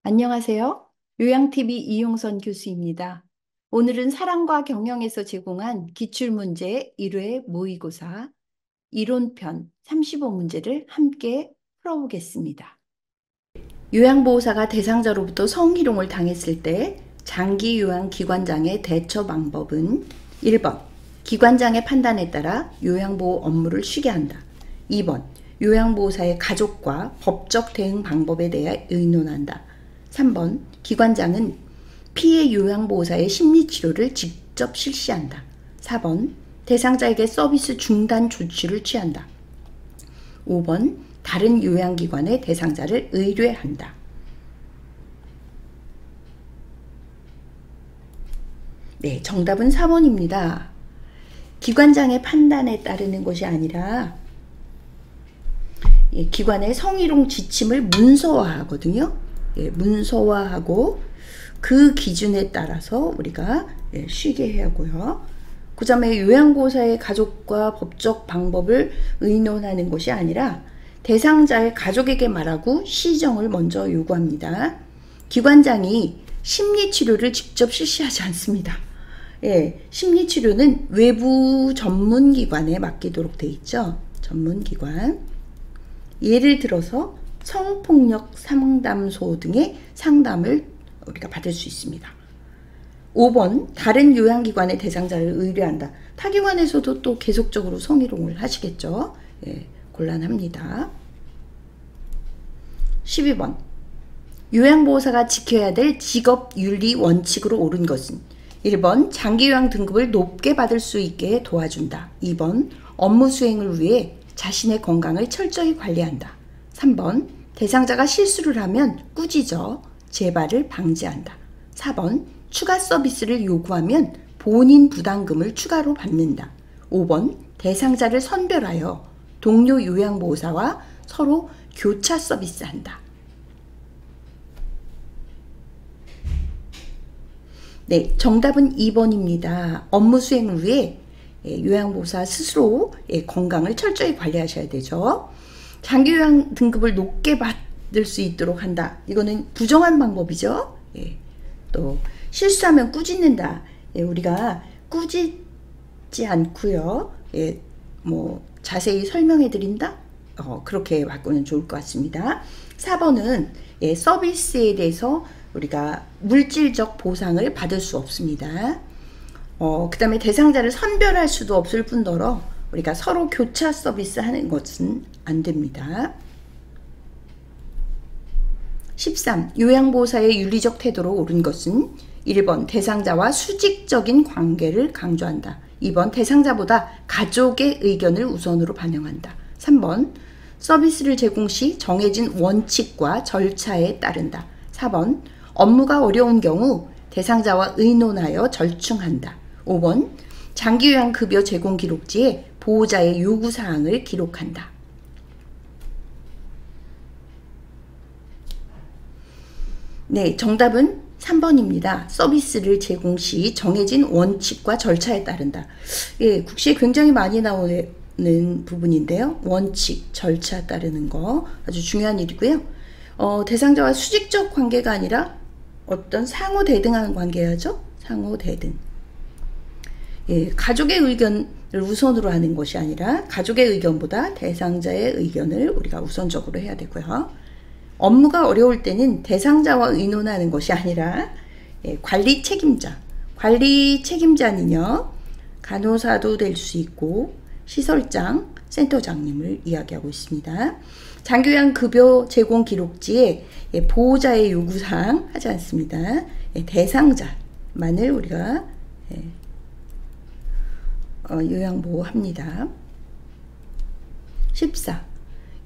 안녕하세요. 요양TV 이용선 교수입니다. 오늘은 사랑과 경영에서 제공한 기출문제 1회 모의고사 이론편 35문제를 함께 풀어보겠습니다. 요양보호사가 대상자로부터 성희롱을 당했을 때 장기 요양기관장의 대처 방법은 1번 기관장의 판단에 따라 요양보호 업무를 쉬게 한다. 2번 요양보호사의 가족과 법적 대응 방법에 대해 의논한다. 3번 기관장은 피해 요양보호사의 심리치료를 직접 실시한다. 4번 대상자에게 서비스 중단 조치를 취한다. 5번 다른 요양기관의 대상자를 의뢰한다. 네, 정답은 4번입니다. 기관장의 판단에 따르는 것이 아니라 기관의 성희롱 지침을 문서화하거든요. 문서화하고 그 기준에 따라서 우리가 쉬게 해야 하고요. 그 다음에 요양보호사의 가족과 법적 방법을 의논하는 것이 아니라 대상자의 가족에게 말하고 시정을 먼저 요구합니다. 기관장이 심리치료를 직접 실시하지 않습니다. 심리치료는 외부 전문기관에 맡기도록 돼 있죠. 전문기관. 예를 들어서 성폭력 상담소 등의 상담을 우리가 받을 수 있습니다. 5번 다른 요양기관의 대상자를 의뢰한다. 타기관에서도 또 계속적으로 성희롱을 하시겠죠. 곤란합니다. 12번 요양보호사가 지켜야 될 직업윤리 원칙으로 옳은 것은 1번 장기요양 등급을 높게 받을 수 있게 도와준다. 2번 업무 수행을 위해 자신의 건강을 철저히 관리한다. 3번 대상자가 실수를 하면 꾸짖어 재발을 방지한다. 4번 추가 서비스를 요구하면 본인 부담금을 추가로 받는다. 5번 대상자를 선별하여 동료 요양보호사와 서로 교차 서비스한다. 네, 정답은 2번입니다. 업무 수행을 위해 요양보호사 스스로 건강을 철저히 관리하셔야 되죠. 장기요양 등급을 높게 받을 수 있도록 한다. 이거는 부정한 방법이죠. 또 실수하면 꾸짖는다. 우리가 꾸짖지 않고요. 뭐 자세히 설명해 드린다. 그렇게 바꾸면 좋을 것 같습니다. 4번은 서비스에 대해서 우리가 물질적 보상을 받을 수 없습니다. 그 다음에 대상자를 선별할 수도 없을 뿐더러 우리가 서로 교차 서비스 하는 것은 안 됩니다. 13. 요양보호사의 윤리적 태도로 옳은 것은 1번 대상자와 수직적인 관계를 강조한다. 2번 대상자보다 가족의 의견을 우선으로 반영한다. 3번 서비스를 제공 시 정해진 원칙과 절차에 따른다. 4번 업무가 어려운 경우 대상자와 의논하여 절충한다. 5번 장기요양급여 제공 기록지에 보호자의 요구사항을 기록한다. 네, 정답은 3번입니다. 서비스를 제공 시 정해진 원칙과 절차에 따른다. 국시에 굉장히 많이 나오는 부분인데요. 원칙, 절차 따르는 거 아주 중요한 일이고요. 대상자와 수직적 관계가 아니라 어떤 상호 대등한 관계야죠. 상호 대등. 가족의 의견을 우선으로 하는 것이 아니라 가족의 의견보다 대상자의 의견을 우리가 우선적으로 해야 되고요. 업무가 어려울 때는 대상자와 의논하는 것이 아니라 관리 책임자. 관리 책임자는요. 간호사도 될 수 있고 시설장, 센터장님을 이야기하고 있습니다. 장기요양 급여 제공 기록지에 보호자의 요구사항 하지 않습니다. 대상자만을 우리가 요양보호합니다. 14.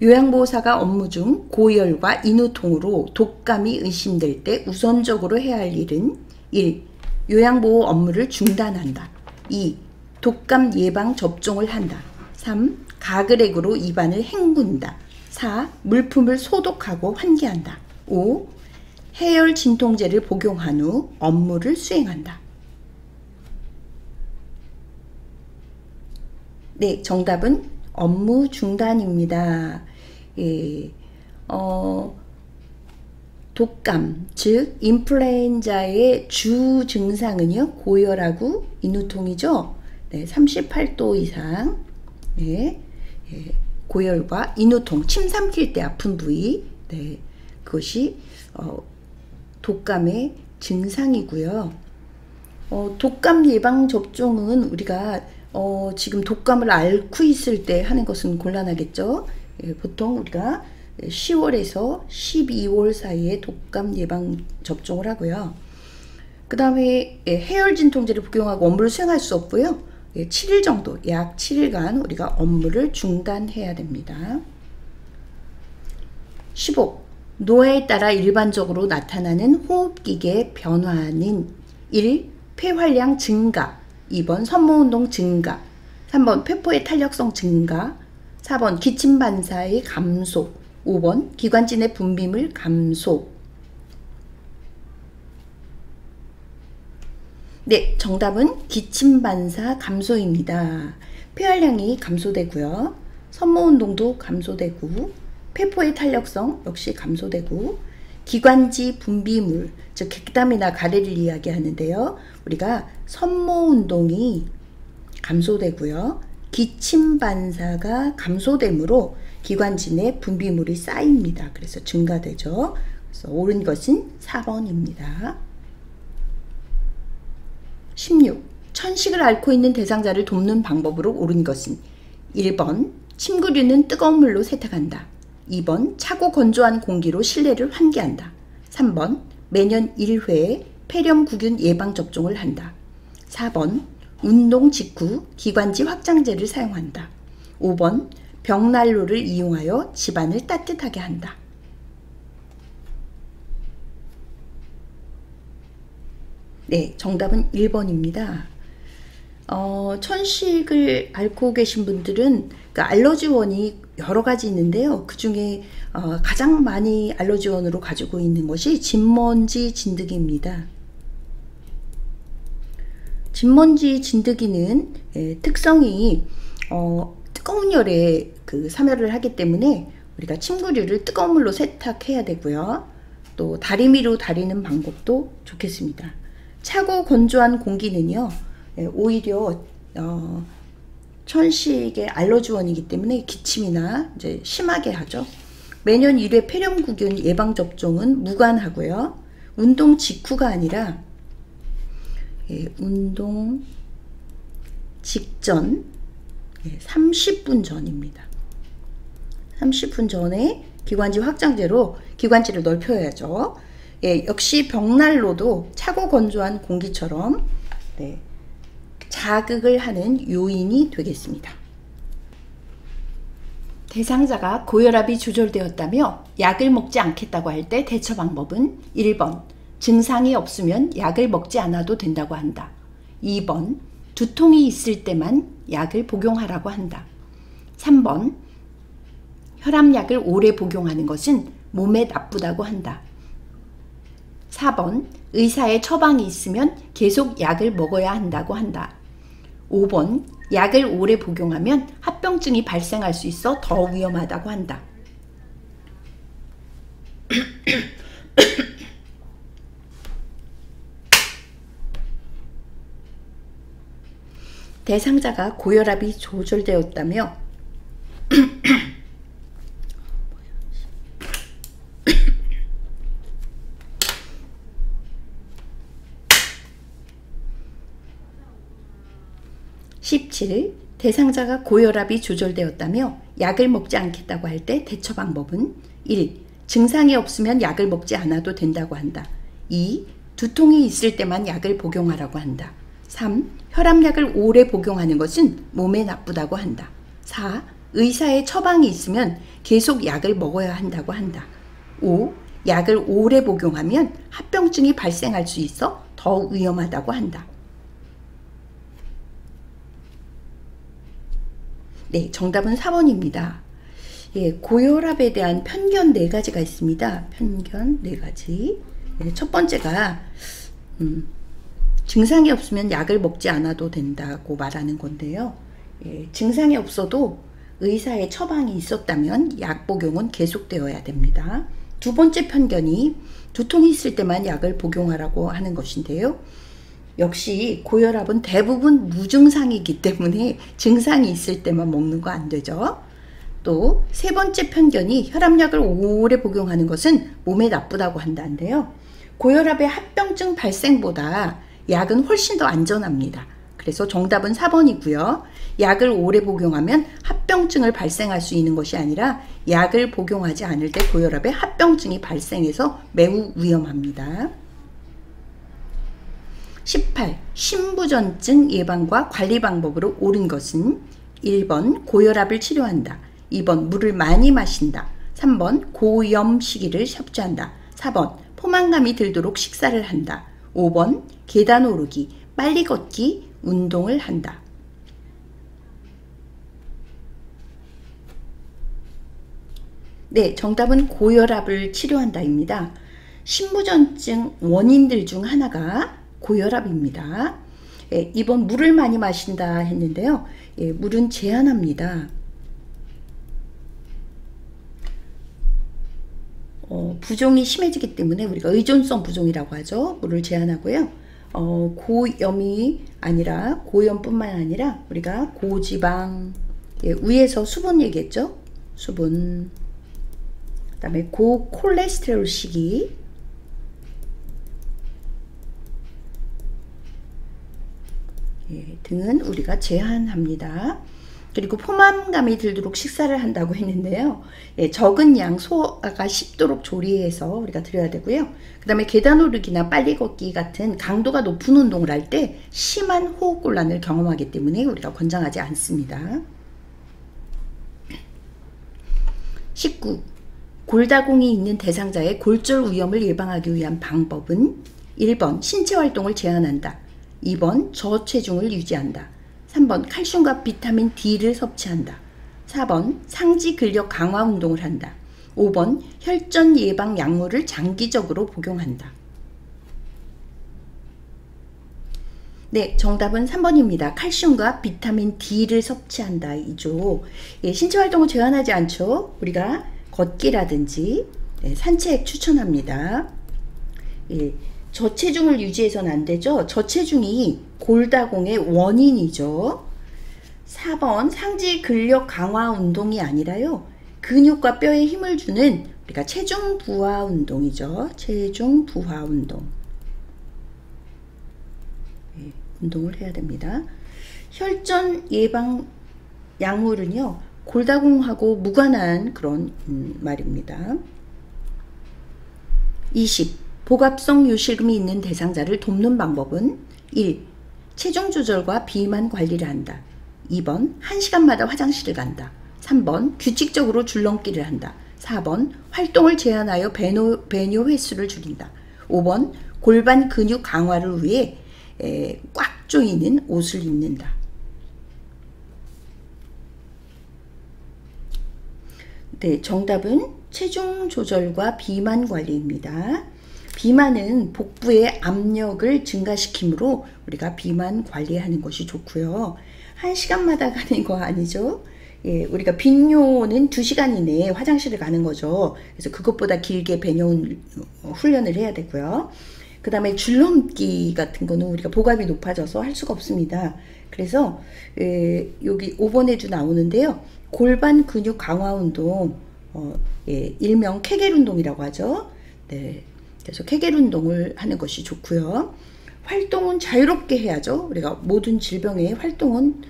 요양보호사가 업무 중 고열과 인후통으로 독감이 의심될 때 우선적으로 해야 할 일은 1. 요양보호 업무를 중단한다. 2. 독감 예방 접종을 한다. 3. 가글액으로 입안을 헹군다. 4. 물품을 소독하고 환기한다. 5. 해열 진통제를 복용한 후 업무를 수행한다. 네, 정답은 업무 중단입니다. 독감, 즉 인플루엔자의 주 증상은요, 고열하고 인후통이죠. 네, 38도 이상, 네, 고열과 인후통, 침 삼킬 때 아픈 부위, 네, 그것이 독감의 증상이고요. 독감 예방 접종은 우리가 지금 독감을 앓고 있을 때 하는 것은 곤란하겠죠. 보통 우리가 10월에서 12월 사이에 독감 예방 접종을 하고요. 그 다음에 해열 진통제를 복용하고 업무를 수행할 수 없고요. 7일 정도, 약 7일간 우리가 업무를 중단해야 됩니다. 15. 노화에 따라 일반적으로 나타나는 호흡기계 변화는 1. 폐활량 증가, 2번 섬모운동 증가, 3번 폐포의 탄력성 증가, 4번 기침 반사의 감소, 5번 기관지 내 분비물 감소. 네, 정답은 기침 반사 감소입니다. 폐활량이 감소되고요. 섬모운동도 감소되고, 폐포의 탄력성 역시 감소되고, 기관지 분비물, 즉 객담이나 가래를 이야기하는데요. 우리가 섬모운동이 감소되고요. 기침 반사가 감소되므로 기관지 내 분비물이 쌓입니다. 그래서 증가되죠. 그래서 옳은 것은 4번입니다. 16. 천식을 앓고 있는 대상자를 돕는 방법으로 옳은 것은 1번 침구류는 뜨거운 물로 세탁한다. 2번 차고 건조한 공기로 실내를 환기한다. 3번 매년 1회 폐렴구균 예방접종을 한다. 4번 운동 직후 기관지 확장제를 사용한다. 5번 벽난로를 이용하여 집안을 따뜻하게 한다. 네, 정답은 1번입니다. 천식을 앓고 계신 분들은 그 알러지원이 여러 가지 있는데요. 그 중에 가장 많이 알러지원으로 가지고 있는 것이 진먼지 진드기입니다. 진먼지 진드기는 특성이 뜨거운 열에 그 사멸을 하기 때문에 우리가 침구류를 뜨거운 물로 세탁해야 되고요. 또 다리미로 다리는 방법도 좋겠습니다. 차고 건조한 공기는요, 오히려 천식의 알러지원이기 때문에 기침이나 이제 심하게 하죠. 매년 1회 폐렴구균 예방접종은 무관하고요. 운동 직후가 아니라 운동 직전 30분 전입니다. 30분 전에 기관지 확장제로 기관지를 넓혀야죠. 역시 벽난로도 차고 건조한 공기처럼 자극을 하는 요인이 되겠습니다. 대상자가 고혈압이 조절되었다며 약을 먹지 않겠다고 할 때 대처 방법은 1번 증상이 없으면 약을 먹지 않아도 된다고 한다. 2번 두통이 있을 때만 약을 복용하라고 한다. 3번 혈압약을 오래 복용하는 것은 몸에 나쁘다고 한다. 4번 의사의 처방이 있으면 계속 약을 먹어야 한다고 한다. 5번 약을 오래 복용하면 합병증이 발생할 수 있어 더 위험하다고 한다. 대상자가 고혈압이 조절되었다며 (17) 대상자가 고혈압이 조절되었다며 약을 먹지 않겠다고 할 때 대처 방법은 1. 증상이 없으면 약을 먹지 않아도 된다고 한다. 2. 두통이 있을 때만 약을 복용하라고 한다. 3. 혈압약을 오래 복용하는 것은 몸에 나쁘다고 한다. 4. 의사의 처방이 있으면 계속 약을 먹어야 한다고 한다. 5. 약을 오래 복용하면 합병증이 발생할 수 있어 더 위험하다고 한다. 네, 정답은 4번입니다. 고혈압에 대한 편견 4가지가 있습니다. 편견 4가지. 첫 번째가 증상이 없으면 약을 먹지 않아도 된다고 말하는 건데요. 증상이 없어도 의사의 처방이 있었다면 약 복용은 계속되어야 됩니다. 두 번째 편견이 두통이 있을 때만 약을 복용하라고 하는 것인데요. 역시 고혈압은 대부분 무증상이기 때문에 증상이 있을 때만 먹는 거 안 되죠. 또 세 번째 편견이 혈압약을 오래 복용하는 것은 몸에 나쁘다고 한다는데요. 고혈압의 합병증 발생보다 약은 훨씬 더 안전합니다. 그래서 정답은 4번이고요. 약을 오래 복용하면 합병증을 발생할 수 있는 것이 아니라 약을 복용하지 않을 때 고혈압의 합병증이 발생해서 매우 위험합니다. 18. 신부전증 예방과 관리 방법으로 옳은 것은 1번 고혈압을 치료한다. 2번 물을 많이 마신다. 3번 고염 시기를 섭취한다. 4번 포만감이 들도록 식사를 한다. 5번 계단 오르기, 빨리 걷기, 운동을 한다. 네, 정답은 고혈압을 치료한다입니다. 신부전증 원인들 중 하나가 고혈압입니다. 예, 2번 물을 많이 마신다 했는데요. 예, 물은 제한합니다. 부종이 심해지기 때문에 우리가 의존성 부종이라고 하죠. 물을 제한하고요. 고염이 아니라 고염뿐만 아니라 우리가 고지방, 예, 위에서 수분 얘기했죠. 수분, 그 다음에 고콜레스테롤 시기, 예, 등은 우리가 제한합니다. 그리고 포만감이 들도록 식사를 한다고 했는데요. 예, 적은 양 소화가 쉽도록 조리해서 우리가 드려야 되고요. 그 다음에 계단 오르기나 빨리 걷기 같은 강도가 높은 운동을 할 때 심한 호흡곤란을 경험하기 때문에 우리가 권장하지 않습니다. 19. 골다공이 있는 대상자의 골절 위험을 예방하기 위한 방법은 1번 신체 활동을 제한한다. 2번 저체중을 유지한다. 3번 칼슘과 비타민 D를 섭취한다. 4번 상지 근력 강화 운동을 한다. 5번 혈전 예방 약물을 장기적으로 복용한다. 네, 정답은 3번입니다. 칼슘과 비타민 D를 섭취한다 이죠. 예, 신체 활동을 제한하지 않죠. 우리가 걷기라든지 산책 추천합니다. 예, 저체중을 유지해서는 안 되죠. 저체중이 골다공의 원인이죠. 4번 상지 근력 강화 운동이 아니라요. 근육과 뼈에 힘을 주는 우리가 체중 부하 운동이죠. 체중 부하 운동. 네, 운동을 해야 됩니다. 혈전 예방 약물은요. 골다공하고 무관한 그런 말입니다. 20. 복압성 요실금이 있는 대상자를 돕는 방법은 1. 체중 조절과 비만 관리를 한다. 2번 1시간마다 화장실을 간다. 3번 규칙적으로 줄넘기를 한다. 4번 활동을 제한하여 배뇨 횟수를 줄인다. 5번 골반 근육 강화를 위해 꽉 조이는 옷을 입는다. 네, 정답은 체중 조절과 비만 관리입니다. 비만은 복부의 압력을 증가시키므로 우리가 비만 관리하는 것이 좋고요. 1시간마다 가는 거 아니죠? 예, 우리가 빈뇨는 2시간 이내에 화장실을 가는 거죠. 그래서 그것보다 길게 배뇨 훈련을 해야 되고요. 그 다음에 줄넘기 같은 거는 우리가 복압이 높아져서 할 수가 없습니다. 그래서 여기 5번에도 나오는데요. 골반 근육 강화 운동, 일명 케겔 운동이라고 하죠. 네. 그래서 케겔 운동을 하는 것이 좋고요. 활동은 자유롭게 해야죠. 우리가 모든 질병의 활동은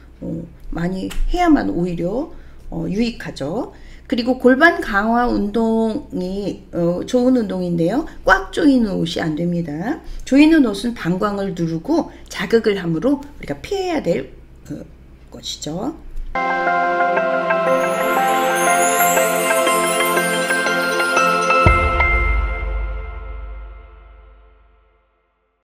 많이 해야만 오히려 유익하죠. 그리고 골반 강화 운동이 좋은 운동인데요. 꽉 조이는 옷이 안 됩니다. 조이는 옷은 방광을 누르고 자극을 함으로 우리가 피해야 될 것이죠.